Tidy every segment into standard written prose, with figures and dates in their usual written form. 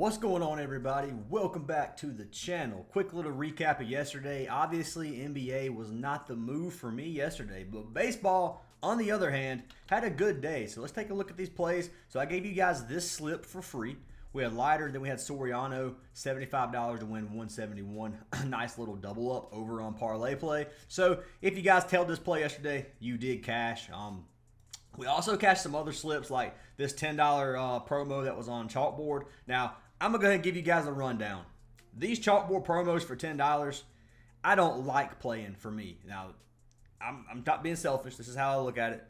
What's going on, everybody? Welcome back to the channel. Quick little recap of yesterday. Obviously, NBA was not the move for me yesterday, but baseball, on the other hand, had a good day. So let's take a look at these plays. So I gave you guys this slip for free. We had Leiter, then we had Soriano, $75 to win 171. Nice little double up over on Parlay play. So if you guys tailed this play yesterday, you did cash. We also cashed some other slips like this $10 promo that was on CHALKBOARD. Now, I'm going to go ahead and give you guys a rundown. These CHALKBOARD promos for $10, I don't like playing for me. Now, I'm not being selfish. This is how I look at it.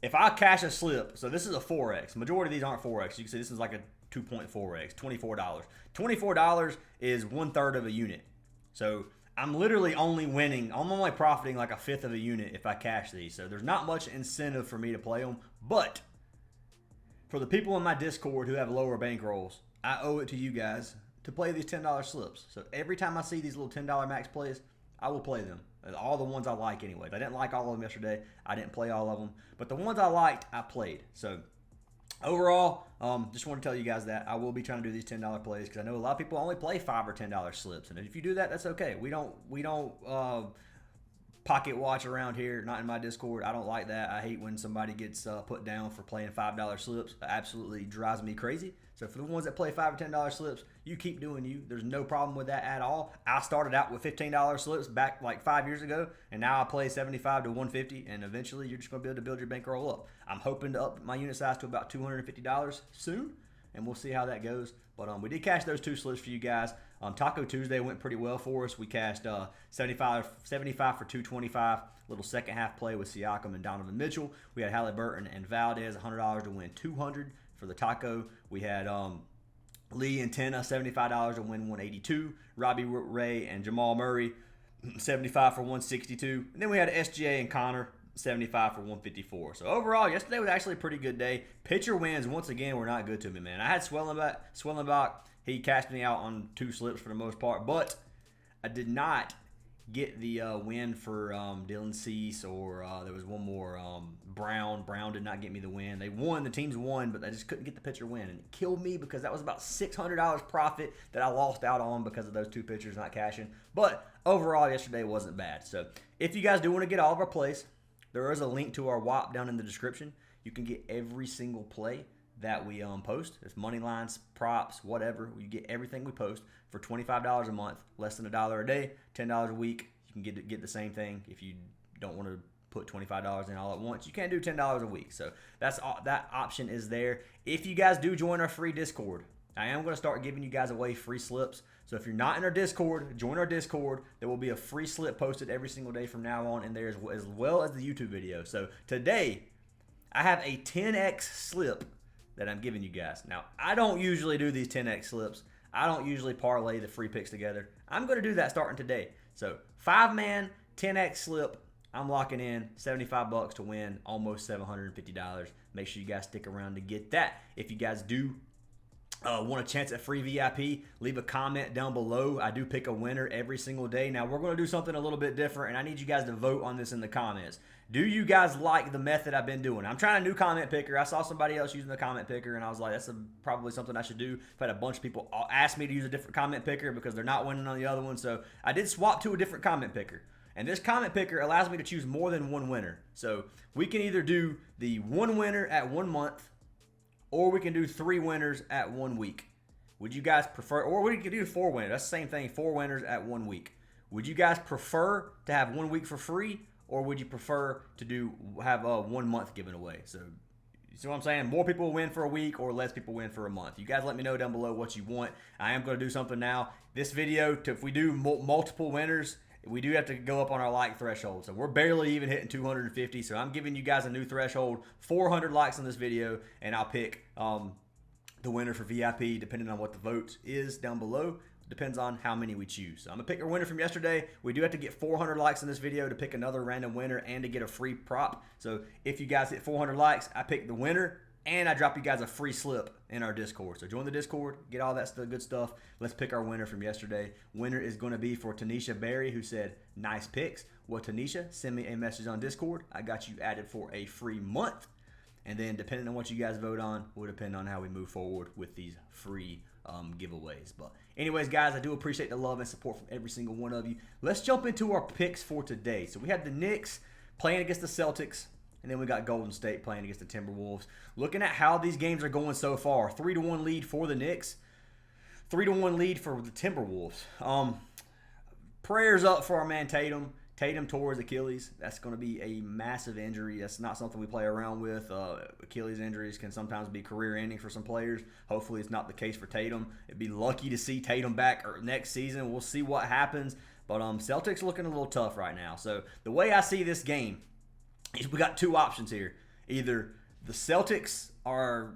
If I cash a slip, so this is a 4X. Majority of these aren't 4X. You can see this is like a 2.4X, $24. $24 is 1/3 of a unit. So I'm literally only winning. I'm only profiting like a 1/5 of a unit if I cash these. So there's not much incentive for me to play them. But for the people in my Discord who have lower bankrolls, I owe it to you guys to play these $10 slips. So every time I see these little $10 max plays, I will play them. All the ones I like anyway. I didn't like all of them yesterday. I didn't play all of them. But the ones I liked, I played. So overall, just want to tell you guys that I will be trying to do these $10 plays because I know a lot of people only play $5 or $10 slips, and if you do that, that's okay. We don't pocket watch around here. Not in my Discord. I don't like that. I hate when somebody gets put down for playing $5 slips. It absolutely drives me crazy. So for the ones that play $5 or $10 slips, you keep doing you. There's no problem with that at all. I started out with $15 slips back like 5 years ago, and now I play 75 to 150, and eventually you're just going to be able to build your bankroll up. I'm hoping to up my unit size to about $250 soon, and we'll see how that goes. But we did cash those two slips for you guys. Taco Tuesday went pretty well for us. We cashed 75 for 225. Little second half play with Siakam and Donovan Mitchell. We had Halliburton and Valdez, $100 to win 200 for the taco. We had Lee and Tenna, $75 to win 182. Robbie Ray and Jamal Murray, 75 for 162. And then we had SGA and Connor, 75 for 154. So overall, yesterday was actually a pretty good day. Pitcher wins, once again, were not good to me, man. I had Swellenbach. He cashed me out on two slips for the most part, but I did not get the win for Dylan Cease, or there was one more, Brown. Brown did not get me the win. They won, the teams won, but I just couldn't get the pitcher win, and it killed me because that was about $600 profit that I lost out on because of those two pitchers not cashing. But overall, yesterday wasn't bad. So if you guys do want to get all of our plays, there is a link to our WAP down in the description. You can get every single play that we post. It's money lines, props, whatever. You get everything we post for $25 a month, less than $1 a day, $10 a week. You can get the same thing if you don't want to put $25 in all at once. You can't do $10 a week. So that option is there. If you guys do join our free Discord, I am going to start giving you guys away free slips. So if you're not in our Discord, join our Discord. There will be a free slip posted every single day from now on in there, as well as the YouTube video. So today, I have a 10X slip that I'm giving you guys. Now, I don't usually do these 10X slips. I don't usually parlay the free picks together. I'm going to do that starting today. So 5-man 10X slip. I'm locking in $75 to win almost $750. Make sure you guys stick around to get that. If you guys do want a chance at free VIP, leave a comment down below. I do pick a winner every single day. Now, we're going to do something a little bit different, and I need you guys to vote on this in the comments. Do you guys like the method I've been doing? I'm trying a new comment picker. I saw somebody else using the comment picker, and I was like, that's probably something I should do. I've had a bunch of people ask me to use a different comment picker because they're not winning on the other one. So I did swap to a different comment picker. And this comment picker allows me to choose more than one winner. So we can either do the one winner at 1 month, or we can do 3 winners at 1 week. Would you guys prefer, or we could do 4 winners. That's the same thing, 4 winners at 1 week. Would you guys prefer to have 1 week for free, or would you prefer to have a 1 month given away? So, you see what I'm saying? More people win for a week, or less people win for a month. You guys let me know down below what you want. I am going to do something now. This video, if we do multiple winners, we do have to go up on our like threshold. So we're barely even hitting 250. So I'm giving you guys a new threshold, 400 likes on this video, and I'll pick the winner for VIP depending on what the vote is down below. Depends on how many we choose. So I'm going to pick our winner from yesterday. We do have to get 400 likes in this video to pick another random winner and to get a free prop. So if you guys hit 400 likes, I pick the winner, and I drop you guys a free slip in our Discord. So join the Discord, get all that good stuff. Let's pick our winner from yesterday. Winner is going to be for Tanisha Berry, who said, nice picks. Well, Tanisha, send me a message on Discord. I got you added for a free month. And then depending on what you guys vote on will depend on how we move forward with these free giveaways. But anyways, guys, I do appreciate the love and support from every single one of you. Let's jump into our picks for today. So we have the Knicks playing against the Celtics, and then we got Golden State playing against the Timberwolves. Looking at how these games are going so far, 3-1 lead for the Knicks, 3-1 lead for the Timberwolves. Prayers up for our man Tatum. Tatum tore his Achilles. That's going to be a massive injury. That's not something we play around with. Achilles injuries can sometimes be career-ending for some players. Hopefully it's not the case for Tatum. It'd be lucky to see Tatum back next season. We'll see what happens. But Celtics looking a little tough right now. So the way I see this game is we got two options here. Either the Celtics are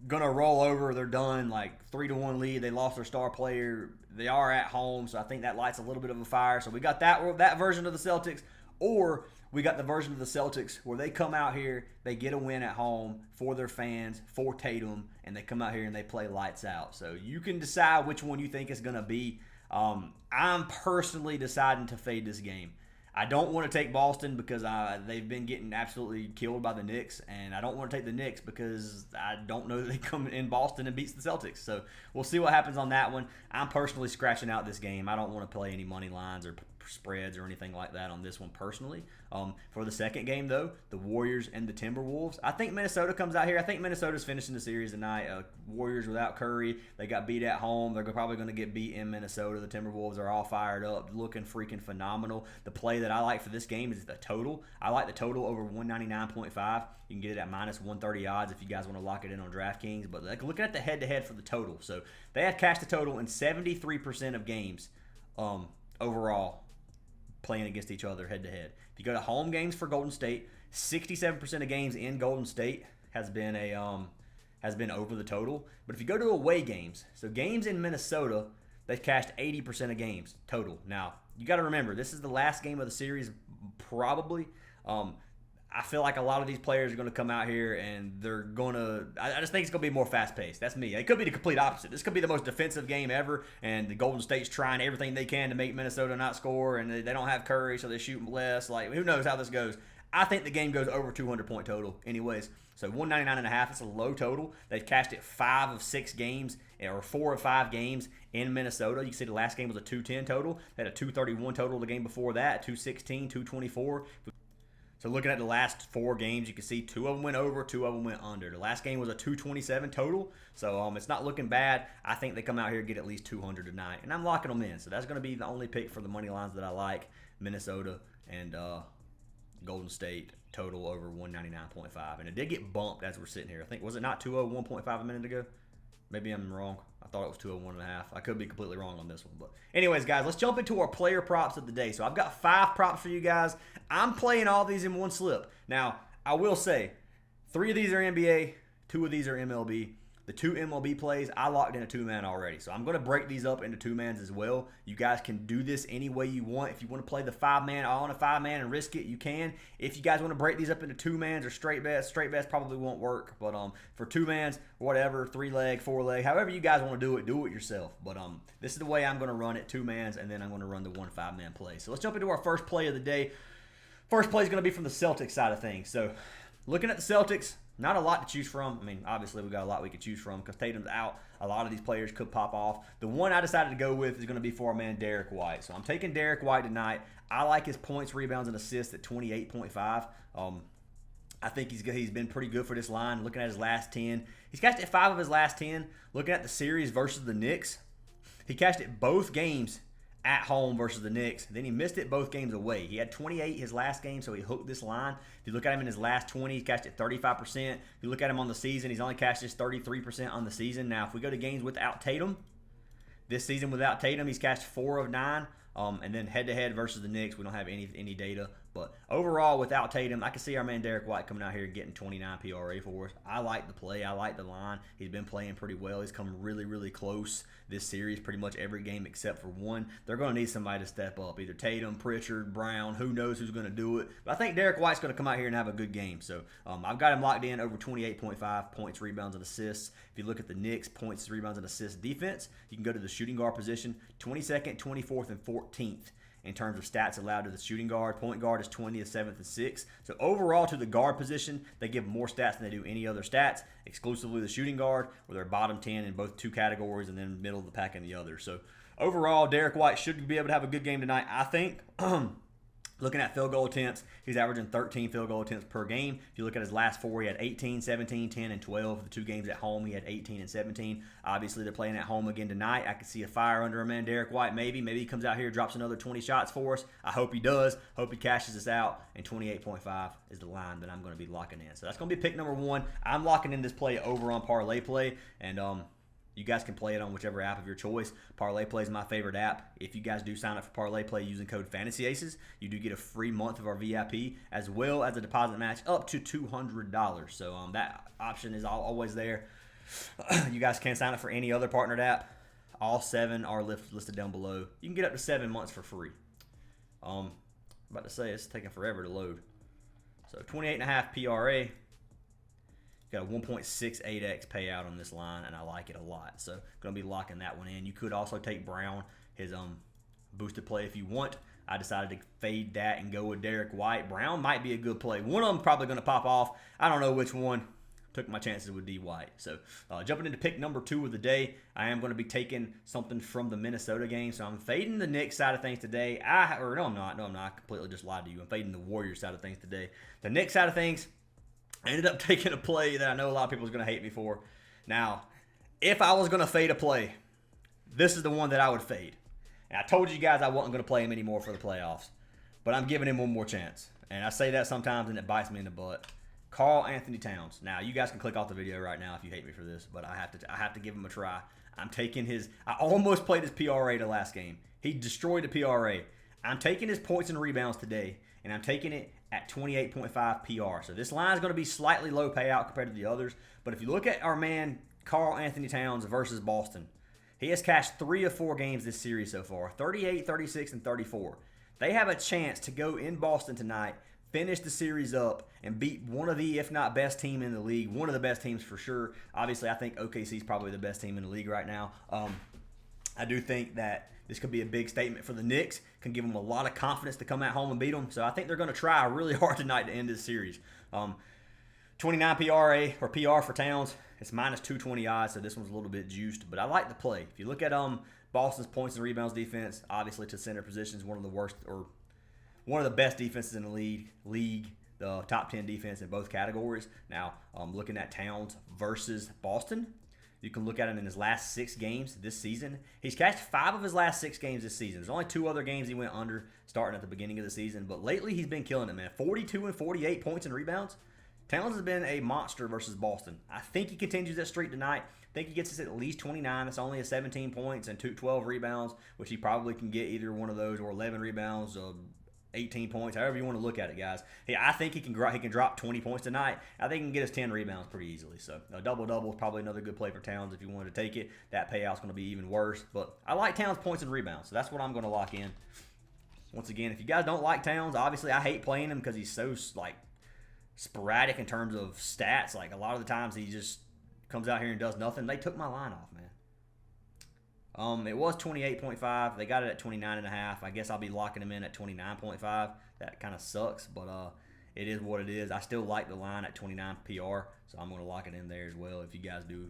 going to roll over. They're done, like 3-1 lead. They lost their star player. They are at home, so I think that lights a little bit of a fire. So we got that version of the Celtics, or we got the version of the Celtics where they come out here, they get a win at home for their fans, for Tatum, and they come out here and they play lights out. So you can decide which one you think is going to be. I'm personally deciding to fade this game. I don't want to take Boston because they've been getting absolutely killed by the Knicks, and I don't want to take the Knicks because I don't know that they come in Boston and beats the Celtics. So we'll see what happens on that one. I'm personally scratching out this game. I don't want to play any money lines or spreads or anything like that on this one personally. For the second game, though, the Warriors and the Timberwolves, I think Minnesota comes out here. I think Minnesota's finishing the series tonight. Warriors without Curry, they got beat at home. They're probably going to get beat in Minnesota. The Timberwolves are all fired up, looking freaking phenomenal. The play that I like for this game is the total. I like the total over 199.5. You can get it at minus 130 odds if you guys want to lock it in on DraftKings. But looking at the head-to-head for the total. So they have cashed the total in 73% of games overall, playing against each other head-to-head. If you go to home games for Golden State, 67% of games in Golden State has been over the total. But if you go to away games, so games in Minnesota, they've cashed 80% of games total. Now, you got to remember, this is the last game of the series probably. I feel like a lot of these players are going to come out here and they're going to – I just think it's going to be more fast-paced. That's me. It could be the complete opposite. This could be the most defensive game ever, and the Golden State's trying everything they can to make Minnesota not score, and they don't have Curry, so they shoot less. Like, who knows how this goes. I think the game goes over 200-point total anyways. So 199.5, it's a low total. They've cashed it 5 of 6 games or 4 of 5 games in Minnesota. You can see the last game was a 210 total. They had a 231 total the game before that, 216, 224. So looking at the last 4 games, you can see 2 of them went over, 2 of them went under. The last game was a 227 total, so it's not looking bad. I think they come out here and get at least 200 tonight, and I'm locking them in. So that's going to be the only pick for the money lines that I like, Minnesota and Golden State total over 199.5. And it did get bumped as we're sitting here. I think, was it not 201.5 a minute ago? Maybe I'm wrong. I thought it was 201.5. I could be completely wrong on this one. But anyways, guys, let's jump into our player props of the day. So I've got 5 props for you guys. I'm playing all these in one slip. Now, I will say, 3 of these are NBA, 2 of these are MLB. The 2 MLB plays, I locked in a 2-man already. So I'm going to break these up into 2-mans as well. You guys can do this any way you want. If you want to play the 5-man, all on a 5-man and risk it, you can. If you guys want to break these up into 2-mans or straight bets probably won't work. But for 2-mans, whatever, 3-leg, 4-leg, however you guys want to do it yourself. But this is the way I'm going to run it, 2-mans, and then I'm going to run the 1 5-man play. So let's jump into our first play of the day. First play is going to be from the Celtics side of things. So looking at the Celtics, not a lot to choose from. I mean, obviously, we got a lot we could choose from because Tatum's out. A lot of these players could pop off. The one I decided to go with is going to be for our man Derek White. So I'm taking Derek White tonight. I like his points, rebounds, and assists at 28.5. I think he's been pretty good for this line. Looking at his last 10, he's cashed it 5 of his last 10. Looking at the series versus the Knicks, he cashed it both games at home versus the Knicks. Then he missed it both games away. He had 28 his last game, so he hooked this line. If you look at him in his last 20, he's cashed it 35%. If you look at him on the season, he's only cashed this 33% on the season. Now, if we go to games without Tatum, this season without Tatum, he's cashed 4 of 9. And then head-to-head versus the Knicks, we don't have any data. But overall, without Tatum, I can see our man Derek White coming out here and getting 29 PRA for us. I like the play. I like the line. He's been playing pretty well. He's come really, really close this series, pretty much every game except for one. They're going to need somebody to step up, either Tatum, Pritchard, Brown, who knows who's going to do it. But I think Derek White's going to come out here and have a good game. So I've got him locked in over 28.5 points, rebounds, and assists. If you look at the Knicks, points, rebounds, and assists defense, you can go to the shooting guard position, 22nd, 24th, and 14th in terms of stats allowed to the shooting guard. Point guard is 20th, 7th, and 6th. So overall to the guard position, they give more stats than they do any other stats, exclusively the shooting guard, where they're bottom 10 in both two categories and then middle of the pack in the other. So overall, Derek White should be able to have a good game tonight, I think. Looking at field goal attempts, he's averaging 13 field goal attempts per game. If you look at his last four, he had 18, 17, 10, and 12. The two games at home, he had 18 and 17. Obviously, they're playing at home again tonight. I could see a fire under him, man. Derek White, maybe. Maybe he comes out here, drops another 20 shots for us. I hope he does. Hope he cashes us out. And 28.5 is the line that I'm going to be locking in. So that's going to be pick number one. I'm locking in this play over on Parlay Play. And, you guys can play it on whichever app of your choice. Parlay Play is my favorite app. If you guys do sign up for Parlay Play using code Fantasy Aces, you do get a free month of our VIP as well as a deposit match up to $200. So that option is always there. You guys can sign up for any other partnered app. All 7 are listed down below. You can get up to 7 months for free. About to say it's taking forever to load. So 28.5 PRA. Got a 1.68x payout on this line, and I like it a lot. So going to be locking that one in. You could also take Brown, his boosted play if you want. I decided to fade that and go with Derek White. Brown might be a good play. One of them probably going to pop off. I don't know which one. Took my chances with D. White. So jumping into pick number 2 of the day, I am going to be taking something from the Minnesota game. So I'm fading the Knicks side of things today. No, I'm not. I completely just lied to you. I'm fading the Warriors side of things today. The Knicks side of things, I ended up taking a play that I know a lot of people are going to hate me for. Now, if I was going to fade a play, this is the one that I would fade. And I told you guys I wasn't going to play him anymore for the playoffs. But I'm giving him one more chance. And I say that sometimes and it bites me in the butt. Karl-Anthony Towns. Now, you guys can click off the video right now if you hate me for this. But I have to give him a try. I'm taking his... I almost played his PRA the last game. He destroyed the PRA. I'm taking his points and rebounds today. And I'm taking it at 28.5 PR. So this line is going to be slightly low payout compared to the others. But if you look at our man Karl-Anthony Towns versus Boston, he has cashed 3 of 4 games this series so far, 38, 36, and 34. They have a chance to go in Boston tonight, finish the series up, and beat one of the, if not best team in the league, one of the best teams for sure. Obviously, I think OKC is probably the best team in the league right now. I do think that this could be a big statement for the Knicks. Can give them a lot of confidence to come at home and beat them. So I think they're going to try really hard tonight to end this series. 29 PRA or PR for Towns. It's minus 220 odds, so this one's a little bit juiced. But I like the play. If you look at Boston's points and rebounds defense, obviously to center position is one of the worst or one of the best defenses in the league. The top 10 defense in both categories. Now, looking at Towns versus Boston, you can look at him in his last 6 games this season. He's cashed 5 of his last 6 games this season. There's only 2 other games he went under starting at the beginning of the season. But lately, he's been killing it, man. 42 and 48 points and rebounds. Towns has been a monster versus Boston. I think he continues that streak tonight. I think he gets us at least 29. That's only a 17 points and 12 rebounds, which he probably can get either one of those or 11 rebounds, 18 points, however you want to look at it, guys. Hey, I think he can drop 20 points tonight. I think he can get us 10 rebounds pretty easily. So a double-double is probably another good play for Towns if you wanted to take it. That payout's going to be even worse. But I like Towns' points and rebounds, so that's what I'm going to lock in. Once again, if you guys don't like Towns, obviously I hate playing him because he's so sporadic in terms of stats. Like a lot of the times he just comes out here and does nothing. They took my line off, man. It was 28.5. They got it at 29.5. I guess I'll be locking them in at 29.5. That kind of sucks, but it is what it is. I still like the line at 29 PR, so I'm going to lock it in there as well. If you guys do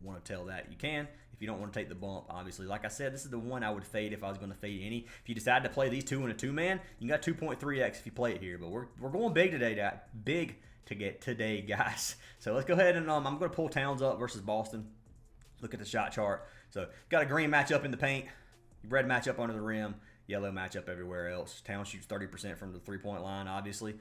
want to tell that, you can. If you don't want to take the bump, obviously, like I said, this is the one I would fade if I was going to fade any. If you decide to play these two in a 2-man, you got 2.3x if you play it here. But we're going big today, today, guys. So let's go ahead and I'm going to pull Towns up versus Boston. Look at the shot chart. So got a green matchup in the paint, red matchup under the rim, yellow matchup everywhere else. Towns shoots 30% from the three-point line, obviously.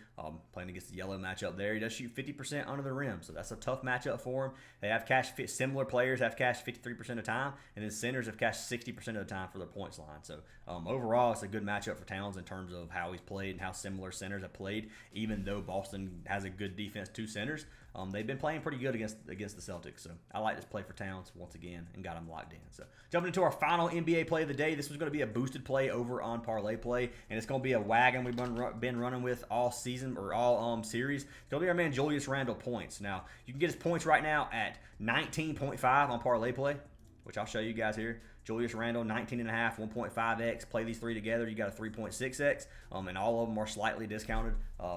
Playing against the yellow matchup there. He does shoot 50% under the rim, so that's a tough matchup for him. They have similar players have cashed 53% of the time, and then centers have cashed 60% of the time for their points line. So overall, it's a good matchup for Towns in terms of how he's played and how similar centers have played, even though Boston has a good defense to centers. They've been playing pretty good against the Celtics, so I like this play for Towns once again and got him locked in. So jumping into our final NBA play of the day, this was going to be a boosted play over on Parlay Play, and it's going to be a wagon we've been running with all season or all series. It's going to be our man Julius Randle points. Now you can get his points right now at 19.5 on Parlay Play. which I'll show you guys here. Julius Randle, 19.5, 1.5x. Play these three together, you got a 3.6x. And all of them are slightly discounted,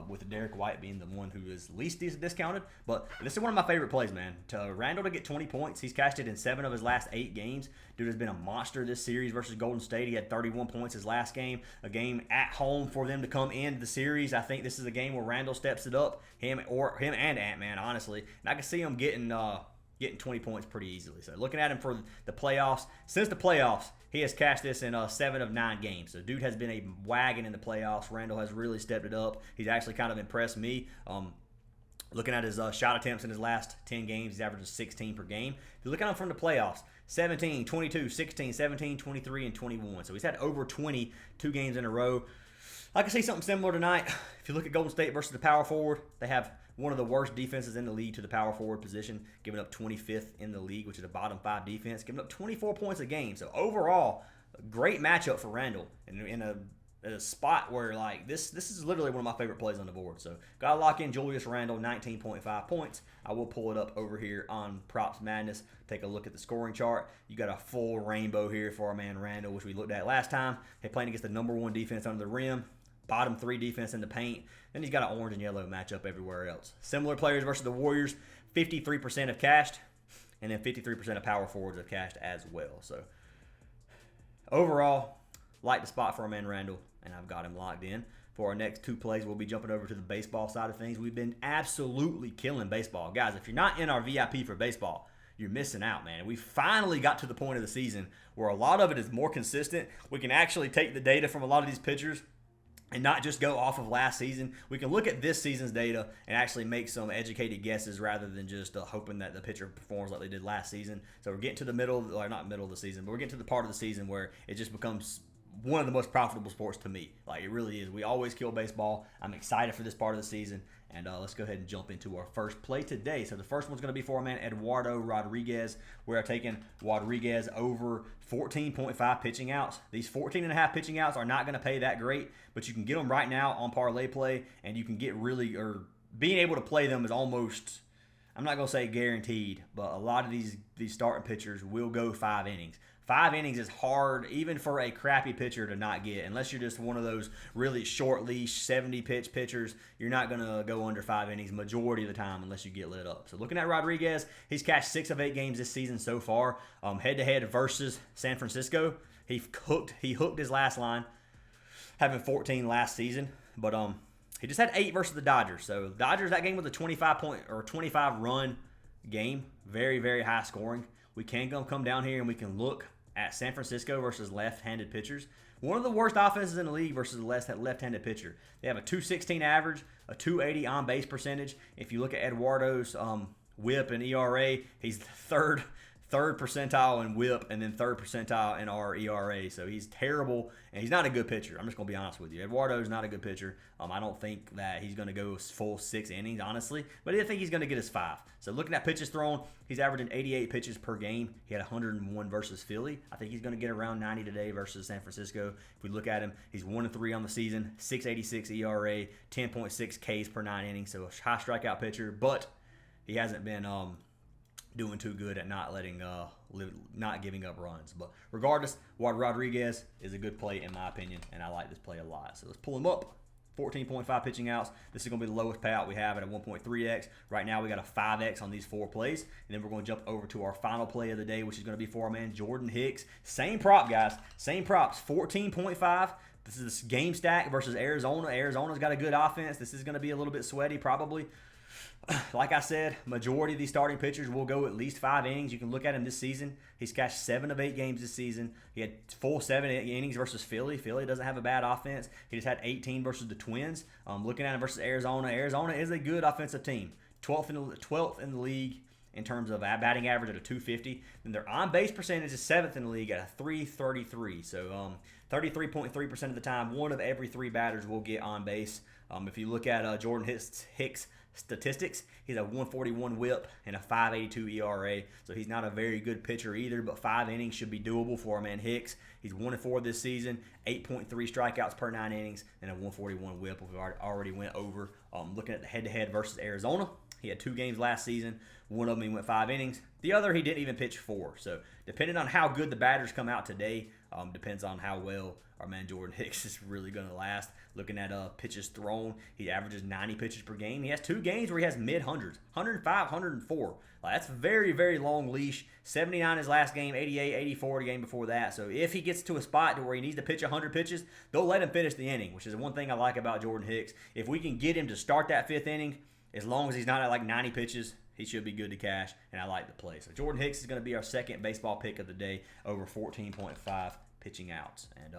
with Derek White being the one who is least discounted. But this is one of my favorite plays, man. To Randle to get 20 points, he's cashed it in 7 of his last 8 games. Dude has been a monster this series versus Golden State. He had 31 points his last game. A game at home for them to come into the series. I think this is a game where Randle steps it up, him and Ant-Man, honestly. And I can see him getting 20 points pretty easily. So looking at him for the playoffs, since the playoffs, he has cashed this in 7 of 9 games. So dude has been a wagon in the playoffs. Randle has really stepped it up. He's actually kind of impressed me. Looking at his shot attempts in his last 10 games, he's averaging 16 per game. If you look at him from the playoffs, 17, 22, 16, 17, 23, and 21. So he's had over 20 2 games in a row. I can see something similar tonight. If you look at Golden State versus the power forward, they have one of the worst defenses in the league to the power forward position, giving up 25th in the league, which is a bottom 5 defense, giving up 24 points a game. So overall, a great matchup for Randle in a spot where, like, this is literally one of my favorite plays on the board. So got to lock in Julius Randle, 19.5 points. I will pull it up over here on Props Madness. Take a look at the scoring chart. You got a full rainbow here for our man Randle, which we looked at last time. He's playing against the #1 defense under the rim, bottom 3 defense in the paint. Then he's got an orange and yellow matchup everywhere else. Similar players versus the Warriors, 53% have cashed, and then 53% of power forwards have cashed as well. So overall, like the spot for our man Randle, and I've got him locked in. For our next 2 plays, we'll be jumping over to the baseball side of things. We've been absolutely killing baseball. Guys, if you're not in our VIP for baseball, you're missing out, man. We finally got to the point of the season where a lot of it is more consistent. We can actually take the data from a lot of these pitchers and not just go off of last season. We can look at this season's data and actually make some educated guesses rather than just hoping that the pitcher performs like they did last season. So we're getting to the not middle of the season, but we're getting to the part of the season where it just becomes one of the most profitable sports to me. Like, it really is. We always kill baseball. I'm excited for this part of the season. And let's go ahead and jump into our first play today. So the first one's going to be for our man Eduardo Rodriguez. We are taking Rodriguez over 14.5 pitching outs. These 14.5 pitching outs are not going to pay that great, but you can get them right now on Parlay Play, and you can get being able to play them is almost, I'm not going to say guaranteed, but a lot of these starting pitchers will go 5 innings. 5 innings is hard, even for a crappy pitcher to not get. Unless you're just one of those really short leash, 70-pitch pitchers, you're not going to go under 5 innings majority of the time unless you get lit up. So looking at Rodriguez, he's cashed 6 of 8 games this season so far. Head-to-head versus San Francisco, he hooked his last line, having 14 last season. But he just had 8 versus the Dodgers. So the Dodgers, that game was a 25-run game. Very, very high scoring. We can come down here and we can look at San Francisco versus left-handed pitchers. One of the worst offenses in the league versus a left-handed pitcher. They have a 216 average, a 280 on-base percentage. If you look at Eduardo's WHIP and ERA, he's third percentile in WHIP and then 3rd percentile in our ERA. So he's terrible, and he's not a good pitcher. I'm just going to be honest with you. Eduardo's not a good pitcher. I don't think that he's going to go full 6 innings, honestly, but I think he's going to get his 5. So looking at pitches thrown, he's averaging 88 pitches per game. He had 101 versus Philly. I think he's going to get around 90 today versus San Francisco. If we look at him, he's 1-3 on the season, 686 ERA, 10.6 Ks per 9 innings. So a high strikeout pitcher, but he hasn't been doing too good at not giving up runs. But regardless, Rodriguez is a good play in my opinion, and I like this play a lot. So let's pull him up. 14.5 pitching outs. This is going to be the lowest payout we have at a 1.3x. Right now we got a 5x on these 4 plays. And then we're going to jump over to our final play of the day, which is going to be for our man Jordan Hicks. Same prop, guys. Same props. 14.5. This is game stack versus Arizona. Arizona's got a good offense. This is going to be a little bit sweaty probably. Like I said, majority of these starting pitchers will go at least 5 innings. You can look at him this season. He's cashed 7 of 8 games this season. He had full 7 innings versus Philly. Philly doesn't have a bad offense. He just had 18 versus the Twins. Looking at him versus Arizona, Arizona is a good offensive team. 12th in the league in terms of batting average at a 250. Then their on-base percentage is 7th in the league at a 333. So 33.3% of the time, one of every 3 batters will get on base. If you look at Jordan Hicks' statistics, he's a 141 WHIP and a 582 ERA. So he's not a very good pitcher either, but 5 innings should be doable for our man Hicks. He's 1-4 this season, 8.3 strikeouts per 9 innings, and a 141 WHIP, which we already went over. Looking at the head-to-head versus Arizona, He had 2 games last season. One of them he went 5 innings. The other he didn't even pitch 4. So depending on how good the batters come out today, depends on how well our man Jordan Hicks is really going to last. Looking at pitches thrown, he averages 90 pitches per game. He has 2 games where he has mid-hundreds, 105, 104. That's a very, very long leash. 79 his last game, 88, 84 the game before that. So if he gets to a spot to where he needs to pitch 100 pitches, they'll let him finish the inning, which is one thing I like about Jordan Hicks. If we can get him to start that 5th inning, as long as he's not at like 90 pitches, he should be good to cash, and I like the play. So Jordan Hicks is going to be our second baseball pick of the day, over 14.5 pitching outs. And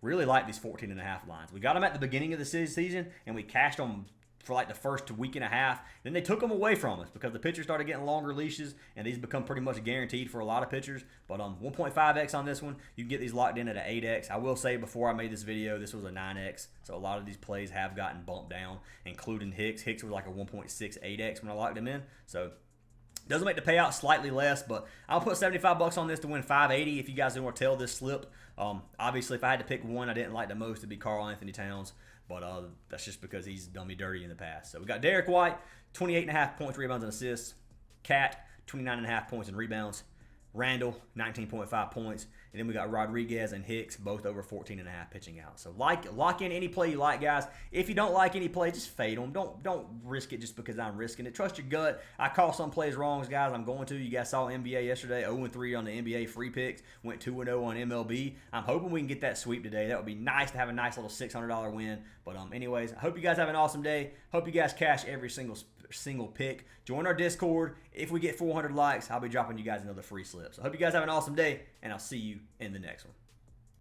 really like these 14.5 lines. We got them at the beginning of the season, and we cashed them for like the first week and a half. Then they took them away from us because the pitchers started getting longer leashes, and these become pretty much guaranteed for a lot of pitchers. But 1.5x on this one, you can get these locked in at an 8x. I will say before I made this video, this was a 9x. So a lot of these plays have gotten bumped down, including Hicks. Hicks was like a 1.68x when I locked him in. So doesn't make the payout slightly less, but I'll put $75 on this to win $580 if you guys don't want to tell this slip. Obviously, if I had to pick one I didn't like the most, it'd be Karl Anthony Towns, but that's just because he's done me dirty in the past. So we got Derek White, 28.5 points, rebounds, and assists. Cat, 29.5 points and rebounds. Randall, 19.5 points. And then we got Rodriguez and Hicks, both over 14.5 pitching out. So lock in any play you like, guys. If you don't like any play, just fade them. Don't risk it just because I'm risking it. Trust your gut. I call some plays wrong, guys. I'm going to. You guys saw NBA yesterday, 0-3 on the NBA free picks. Went 2-0 on MLB. I'm hoping we can get that sweep today. That would be nice to have a nice little $600 win. But anyways, I hope you guys have an awesome day. Hope you guys cash every single pick. Join our Discord. If we get 400 likes, I'll be dropping you guys another free slip. So I hope you guys have an awesome day, and I'll see you in the next one.